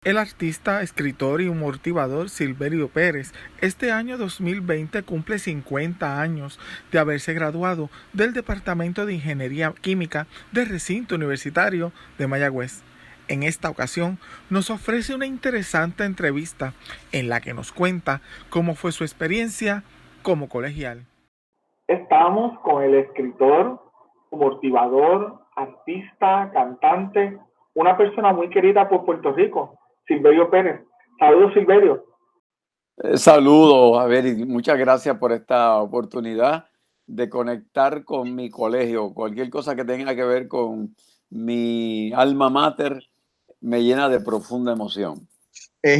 El artista, escritor y motivador Silverio Pérez este año 2020 cumple 50 años de haberse graduado del Departamento de Ingeniería Química del Recinto Universitario de Mayagüez. En esta ocasión nos ofrece una interesante entrevista en la que nos cuenta cómo fue su experiencia como colegial. Estamos con el escritor, motivador, artista, cantante, una persona muy querida por Puerto Rico, Silverio Pérez. Saludos, Silverio. Saludos, a ver, y muchas gracias por esta oportunidad de conectar con mi colegio. Cualquier cosa que tenga que ver con mi alma mater me llena de profunda emoción.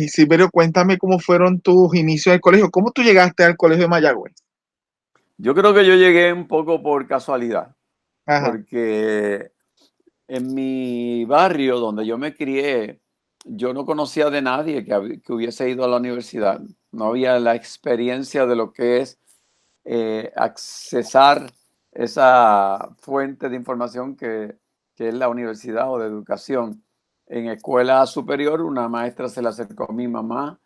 Silverio, cuéntame cómo fueron tus inicios del colegio. ¿Cómo tú llegaste al colegio de Mayagüez? Yo creo que yo llegué un poco por casualidad, Ajá. porque en mi barrio donde yo me crié, yo no conocía de nadie que hubiese ido a la universidad. No había la experiencia de lo que es accesar esa fuente de información que es la universidad o de educación. En escuela superior, una maestra se le acercó a mi mamá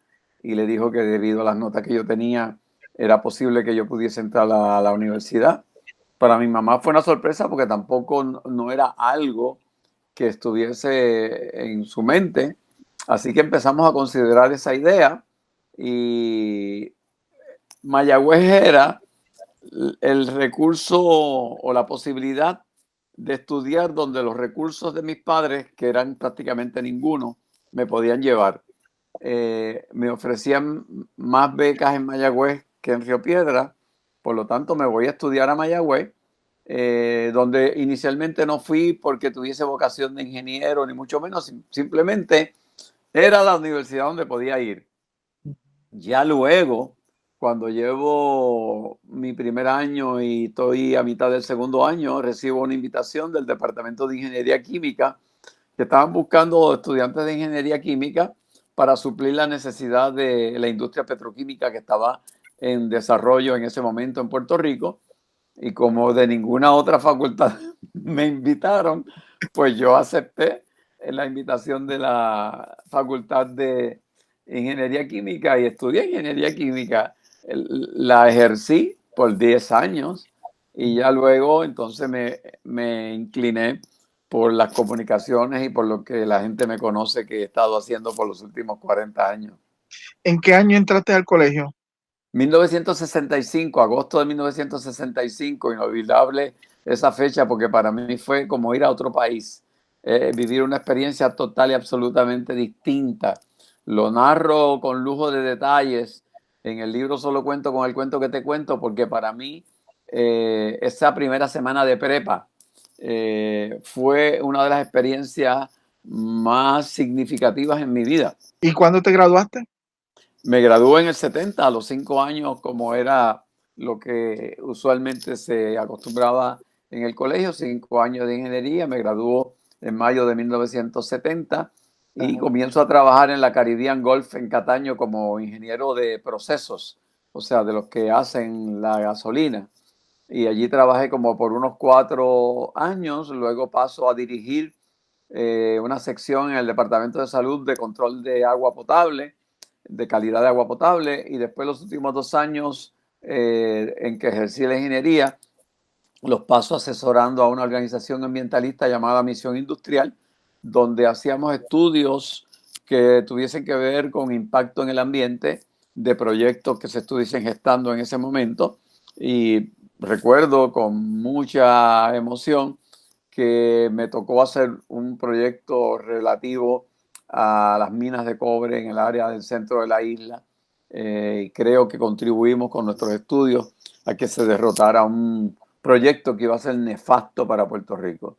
y le dijo que debido a las notas que yo tenía, era posible que yo pudiese entrar a la universidad. Para mi mamá fue una sorpresa porque tampoco no era algo que estuviese en su mente. Así que empezamos a considerar esa idea y Mayagüez era el recurso o la posibilidad de estudiar donde los recursos de mis padres, que eran prácticamente ninguno, me podían llevar. Me ofrecían más becas en Mayagüez que en Río Piedra, por lo tanto me voy a estudiar a Mayagüez, donde inicialmente no fui porque tuviese vocación de ingeniero, ni mucho menos, simplemente era la universidad donde podía ir. Ya luego, cuando llevo mi primer año y estoy a mitad del segundo año, recibo una invitación del Departamento de Ingeniería Química que estaban buscando estudiantes de ingeniería química para suplir la necesidad de la industria petroquímica que estaba en desarrollo en ese momento en Puerto Rico. Y como de ninguna otra facultad me invitaron, pues yo acepté la invitación de la Facultad de Ingeniería Química y estudié Ingeniería Química. La ejercí por 10 años y ya luego entonces me incliné por las comunicaciones y por lo que la gente me conoce que he estado haciendo por los últimos 40 años. ¿En qué año entraste al colegio? 1965, agosto de 1965, inolvidable esa fecha porque para mí fue como ir a otro país, vivir una experiencia total y absolutamente distinta. Lo narro con lujo de detalles. En el libro solo cuento con el cuento que te cuento porque para mí esa primera semana de prepa fue una de las experiencias más significativas en mi vida. ¿Y cuándo te graduaste? Me gradué en el 70, a los 5 años, como era lo que usualmente se acostumbraba en el colegio, 5 años de ingeniería. Me graduó en mayo de 1970 y Ajá. comienzo a trabajar en la Caribbean Gulf en Cataño como ingeniero de procesos, o sea, de los que hacen la gasolina. Y allí trabajé como por unos 4 años, luego paso a dirigir una sección en el Departamento de Salud de control de agua potable, de calidad de agua potable, y después los últimos 2 años en que ejercí la ingeniería, los paso asesorando a una organización ambientalista llamada Misión Industrial, donde hacíamos estudios que tuviesen que ver con impacto en el ambiente de proyectos que se estuviesen gestando en ese momento. Y recuerdo con mucha emoción que me tocó hacer un proyecto relativo a las minas de cobre en el área del centro de la isla. Y creo que contribuimos con nuestros estudios a que se derrotara un proyecto que iba a ser nefasto para Puerto Rico.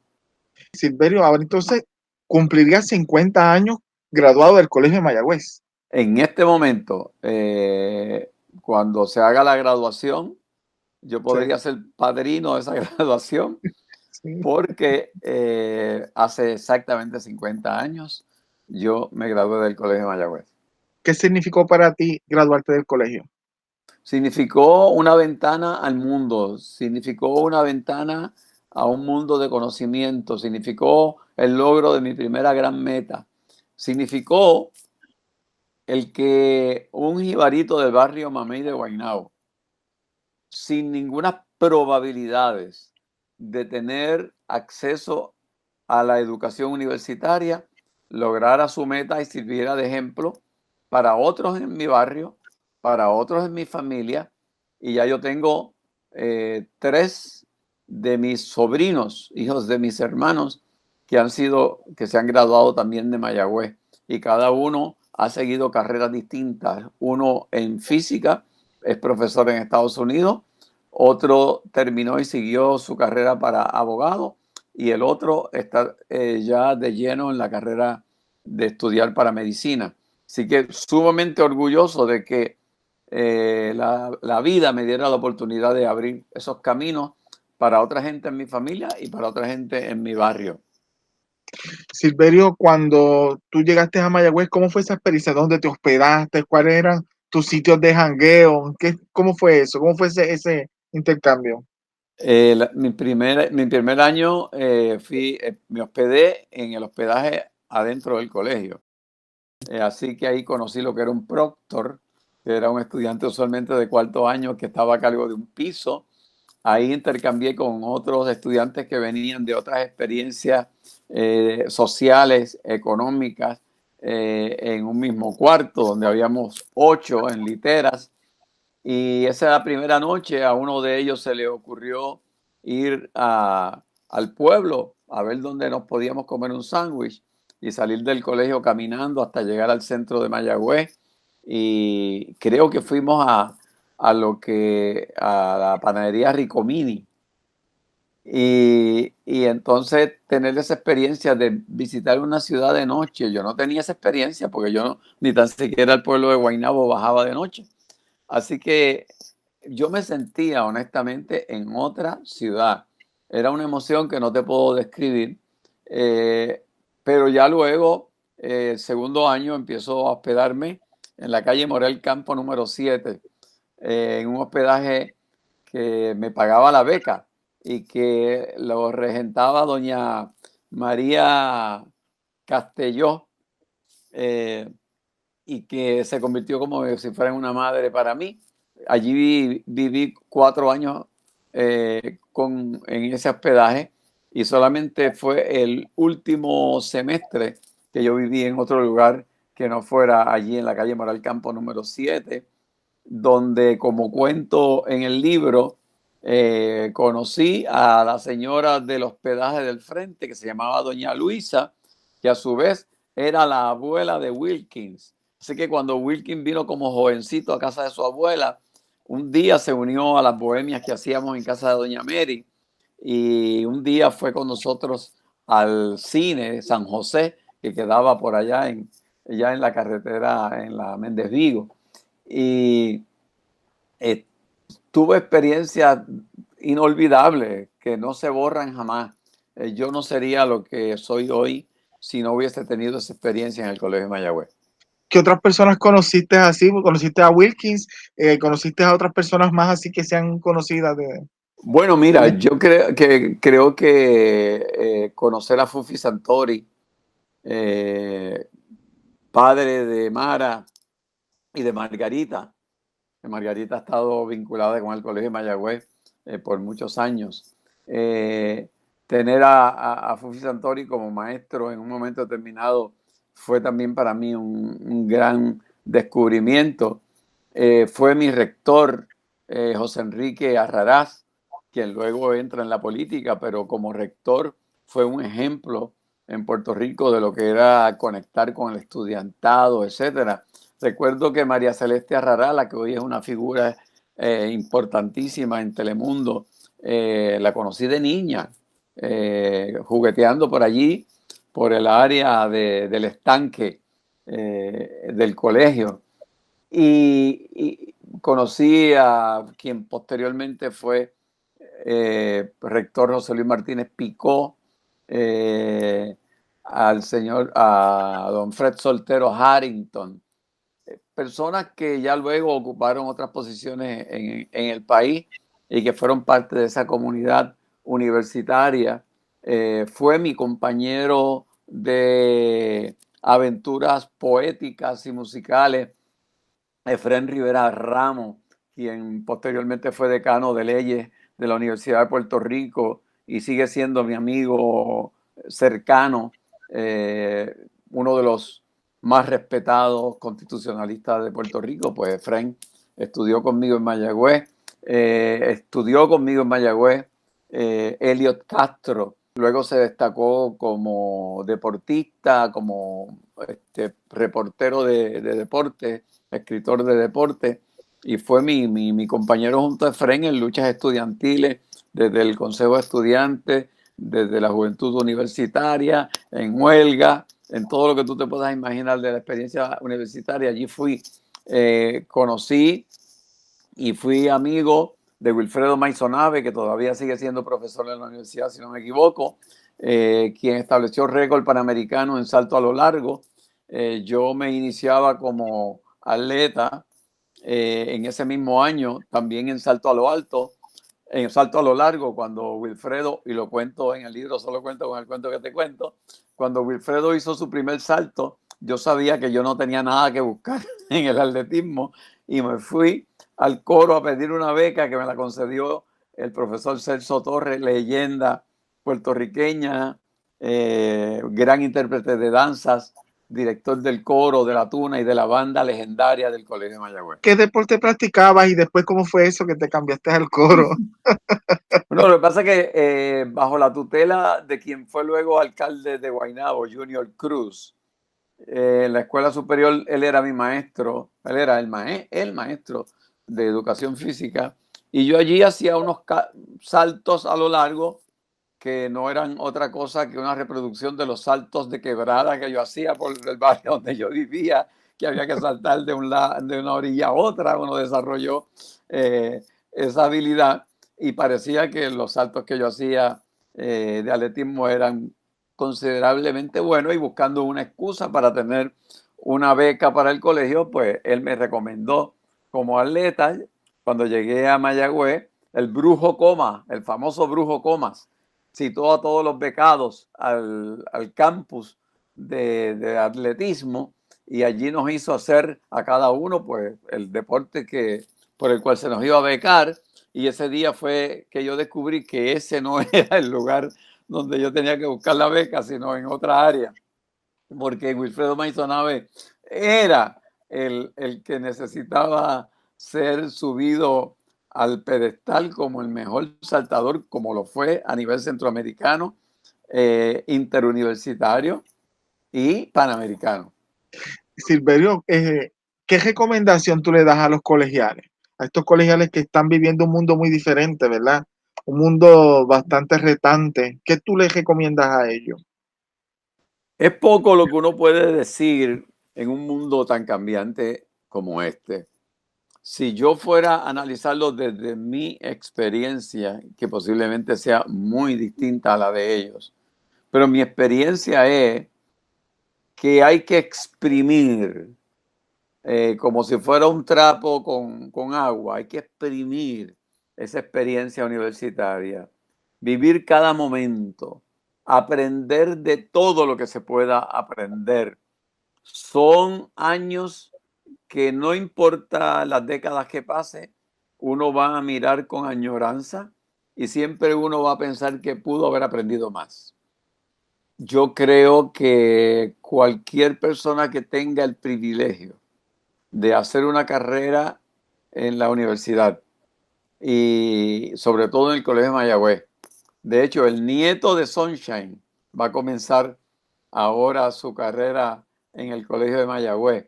Silverio, ahora entonces cumpliría 50 años graduado del Colegio de Mayagüez. En este momento, cuando se haga la graduación, yo Sí, podría ser padrino de esa graduación sí. porque hace exactamente 50 años yo me gradué del Colegio de Mayagüez. ¿Qué significó para ti graduarte del colegio? Significó una ventana al mundo, significó una ventana a un mundo de conocimiento, significó el logro de mi primera gran meta, significó el que un jibarito del barrio Mamey de Guaynabo, sin ninguna probabilidades de tener acceso a la educación universitaria, lograra su meta y sirviera de ejemplo para otros en mi barrio, para otros en mi familia, y ya yo tengo 3 de mis sobrinos, hijos de mis hermanos, que se han graduado también de Mayagüez, y cada uno ha seguido carreras distintas. Uno en física, es profesor en Estados Unidos, otro terminó y siguió su carrera para abogado, y el otro está ya de lleno en la carrera de estudiar para medicina. Así que sumamente orgulloso de que la vida me diera la oportunidad de abrir esos caminos para otra gente en mi familia y para otra gente en mi barrio. Silverio, cuando tú llegaste a Mayagüez, ¿cómo fue esa experiencia? ¿Dónde te hospedaste? ¿Cuáles eran tus sitios de jangueo? ¿Cómo fue eso? ¿Cómo fue ese intercambio? Mi primer año me hospedé en el hospedaje adentro del colegio. Así que ahí conocí lo que era un proctor, que era un estudiante usualmente de cuarto año que estaba a cargo de un piso. Ahí intercambié con otros estudiantes que venían de otras experiencias sociales, económicas, en un mismo cuarto, donde habíamos 8 en literas. Y esa primera noche a uno de ellos se le ocurrió ir al pueblo a ver dónde nos podíamos comer un sándwich y salir del colegio caminando hasta llegar al centro de Mayagüez. Y creo que fuimos a la panadería Ricomini. Y entonces tener esa experiencia de visitar una ciudad de noche, yo no tenía esa experiencia porque ni tan siquiera el pueblo de Guaynabo bajaba de noche. Así que yo me sentía honestamente en otra ciudad. Era una emoción que no te puedo describir, eh, pero ya luego, segundo año, empiezo a hospedarme en la calle Morel Campo número 7, en un hospedaje que me pagaba la beca y que lo regentaba doña María Castelló, eh, y que se convirtió como si fuera una madre para mí. Allí viví 4 años en ese hospedaje, y solamente fue el último semestre que yo viví en otro lugar que no fuera allí en la calle Moral Campo número 7, donde, como cuento en el libro, conocí a la señora del hospedaje del frente, que se llamaba doña Luisa, que a su vez era la abuela de Wilkins. Así que cuando Wilkins vino como jovencito a casa de su abuela, un día se unió a las bohemias que hacíamos en casa de doña Mary, y un día fue con nosotros al cine de San José, que quedaba por allá ya en la carretera, en la Méndez Vigo. Y eh, tuve experiencias inolvidables que no se borran jamás. Yo no sería lo que soy hoy si no hubiese tenido esa experiencia en el Colegio de Mayagüez. ¿Qué otras personas conociste así? ¿Conociste a Wilkins? ¿Conociste a otras personas más así que sean conocidas Bueno, mira, yo creo que conocer a Fufi Santori, eh, padre de Mara y de Margarita, que Margarita ha estado vinculada con el Colegio de Mayagüez por muchos años. Tener a Fufi Santori como maestro en un momento determinado fue también para mí un gran descubrimiento. Fue mi rector, José Enrique Arraraz, quien luego entra en la política, pero como rector fue un ejemplo en Puerto Rico de lo que era conectar con el estudiantado, etcétera. Recuerdo que María Celeste Arrará, la que hoy es una figura importantísima en Telemundo, la conocí de niña, jugueteando por allí, por el área del estanque del colegio. Y conocí a quien posteriormente fue rector José Luis Martínez Picó, eh, a don Fred Soltero Harrington, personas que ya luego ocuparon otras posiciones en el país y que fueron parte de esa comunidad universitaria. Fue mi compañero de aventuras poéticas y musicales, Efrén Rivera Ramos, quien posteriormente fue decano de leyes de la Universidad de Puerto Rico y sigue siendo mi amigo cercano, uno de los más respetados constitucionalistas de Puerto Rico. Pues Efrén estudió conmigo en Mayagüez, Elliot Castro. Luego se destacó como deportista, como reportero de deporte, escritor de deporte, y fue mi compañero junto a Efrén en luchas estudiantiles, desde el Consejo de Estudiantes, desde la Juventud Universitaria, en huelga, en todo lo que tú te puedas imaginar de la experiencia universitaria. Allí conocí y fui amigo de Wilfredo Maisonave, que todavía sigue siendo profesor en la universidad, si no me equivoco, quien estableció récord panamericano en salto a lo largo. Yo me iniciaba como atleta en ese mismo año, también en salto a lo alto, en salto a lo largo, cuando Wilfredo, y lo cuento en el libro, solo cuento con el cuento que te cuento, cuando Wilfredo hizo su primer salto, yo sabía que yo no tenía nada que buscar en el atletismo y me fui al coro a pedir una beca que me la concedió el profesor Celso Torres, leyenda puertorriqueña, gran intérprete de danzas, director del coro, de la tuna y de la banda legendaria del Colegio de Mayagüez. ¿Qué deporte practicabas y después cómo fue eso que te cambiaste al coro? Bueno, lo que pasa es que bajo la tutela de quien fue luego alcalde de Guaynabo, Junior Cruz, en la escuela superior, él era mi maestro, él era el maestro de educación física, y yo allí hacía unos saltos a lo largo que no eran otra cosa que una reproducción de los saltos de quebrada que yo hacía por el barrio donde yo vivía, que había que saltar de una orilla a otra. Uno desarrolló esa habilidad y parecía que los saltos que yo hacía de atletismo eran considerablemente buenos, y buscando una excusa para tener una beca para el colegio, pues él me recomendó como atleta. Cuando llegué a Mayagüez, el Brujo Comas, el famoso Brujo Comas, citó a todos los becados al campus de atletismo, y allí nos hizo hacer a cada uno pues el deporte por el cual se nos iba a becar, y ese día fue que yo descubrí que ese no era el lugar donde yo tenía que buscar la beca, sino en otra área, porque Wilfredo Maisonave era el que necesitaba ser subido al pedestal como el mejor saltador, como lo fue a nivel centroamericano, interuniversitario y panamericano. Silverio, ¿qué recomendación tú le das a los colegiales? A estos colegiales que están viviendo un mundo muy diferente, ¿verdad? Un mundo bastante retante. ¿Qué tú les recomiendas a ellos? Es poco lo que uno puede decir en un mundo tan cambiante como este. Si yo fuera a analizarlo desde mi experiencia, que posiblemente sea muy distinta a la de ellos, pero mi experiencia es que hay que exprimir, como si fuera un trapo con agua, hay que exprimir esa experiencia universitaria, vivir cada momento, aprender de todo lo que se pueda aprender. Son años que no importa las décadas que pase, uno va a mirar con añoranza y siempre uno va a pensar que pudo haber aprendido más. Yo creo que cualquier persona que tenga el privilegio de hacer una carrera en la universidad, y sobre todo en el Colegio de Mayagüez. De hecho, el nieto de Sunshine va a comenzar ahora su carrera en el Colegio de Mayagüez.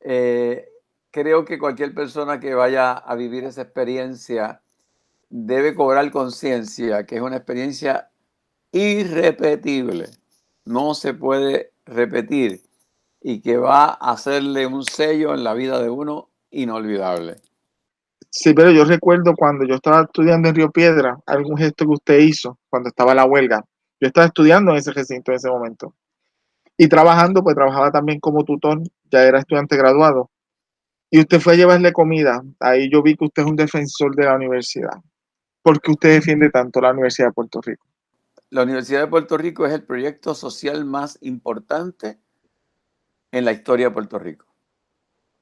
Creo que cualquier persona que vaya a vivir esa experiencia debe cobrar conciencia que es una experiencia irrepetible. No se puede repetir, y que va a hacerle un sello en la vida de uno inolvidable. Sí, pero yo recuerdo cuando yo estaba estudiando en Río Piedra, algún gesto que usted hizo cuando estaba la huelga. Yo estaba estudiando en ese recinto en ese momento. Y trabajando, pues trabajaba también como tutor, ya era estudiante graduado. Y usted fue a llevarle comida. Ahí yo vi que usted es un defensor de la universidad. ¿Por qué usted defiende tanto la Universidad de Puerto Rico? La Universidad de Puerto Rico es el proyecto social más importante en la historia de Puerto Rico.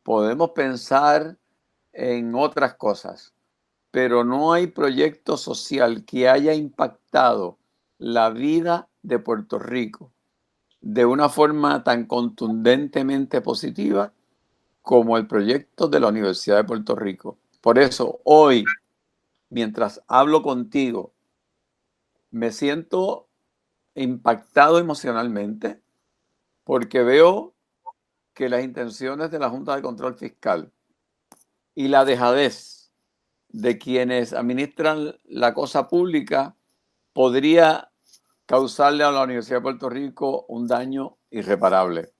Podemos pensar en otras cosas, pero no hay proyecto social que haya impactado la vida de Puerto Rico de una forma tan contundentemente positiva como el proyecto de la Universidad de Puerto Rico. Por eso, hoy, mientras hablo contigo, me siento impactado emocionalmente porque veo que las intenciones de la Junta de Control Fiscal y la dejadez de quienes administran la cosa pública podría causarle a la Universidad de Puerto Rico un daño irreparable.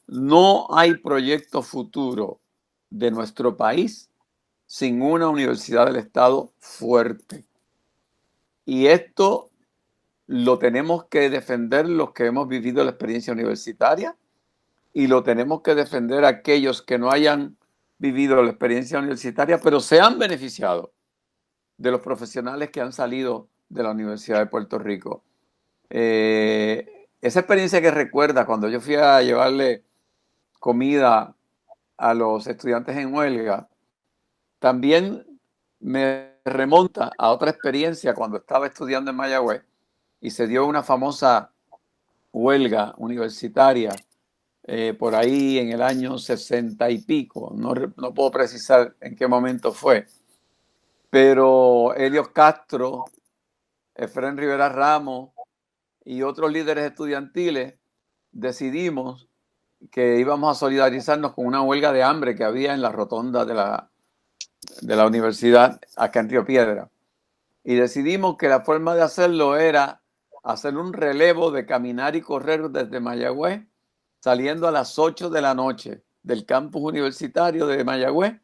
No hay proyecto futuro de nuestro país sin una universidad del Estado fuerte. Y esto lo tenemos que defender los que hemos vivido la experiencia universitaria y lo tenemos que defender aquellos que no hayan vivido la experiencia universitaria, pero se han beneficiado de los profesionales que han salido de la Universidad de Puerto Rico. Esa experiencia que recuerda cuando yo fui a llevarle comida a los estudiantes en huelga, también me remonta a otra experiencia cuando estaba estudiando en Mayagüez y se dio una famosa huelga universitaria por ahí en el año 60 y pico. No puedo precisar en qué momento fue, pero Helios Castro, Efrén Rivera Ramos y otros líderes estudiantiles decidimos que íbamos a solidarizarnos con una huelga de hambre que había en la rotonda de la universidad acá en Río Piedra. Y decidimos que la forma de hacerlo era hacer un relevo de caminar y correr desde Mayagüez, saliendo a las 8 de la noche del campus universitario de Mayagüez,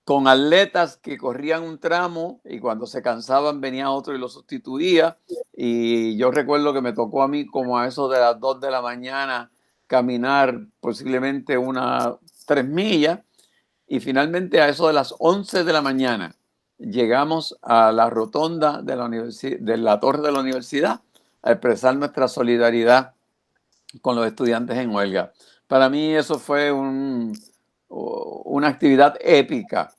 con atletas que corrían un tramo y cuando se cansaban venía otro y lo sustituía. Y yo recuerdo que me tocó a mí como a eso de las 2 de la mañana caminar posiblemente unas 3 millas y finalmente a eso de las 11 de la mañana llegamos a la rotonda de la torre de la universidad a expresar nuestra solidaridad con los estudiantes en huelga. Para mí eso fue una actividad épica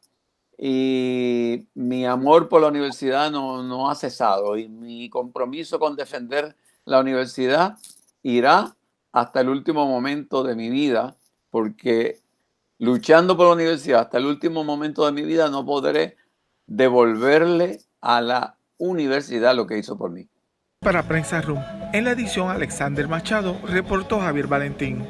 y mi amor por la universidad no ha cesado y mi compromiso con defender la universidad irá hasta el último momento de mi vida, porque luchando por la universidad hasta el último momento de mi vida no podré devolverle a la universidad lo que hizo por mí. Para Prensa Room, en la edición Alexander Machado, reportó Javier Valentín.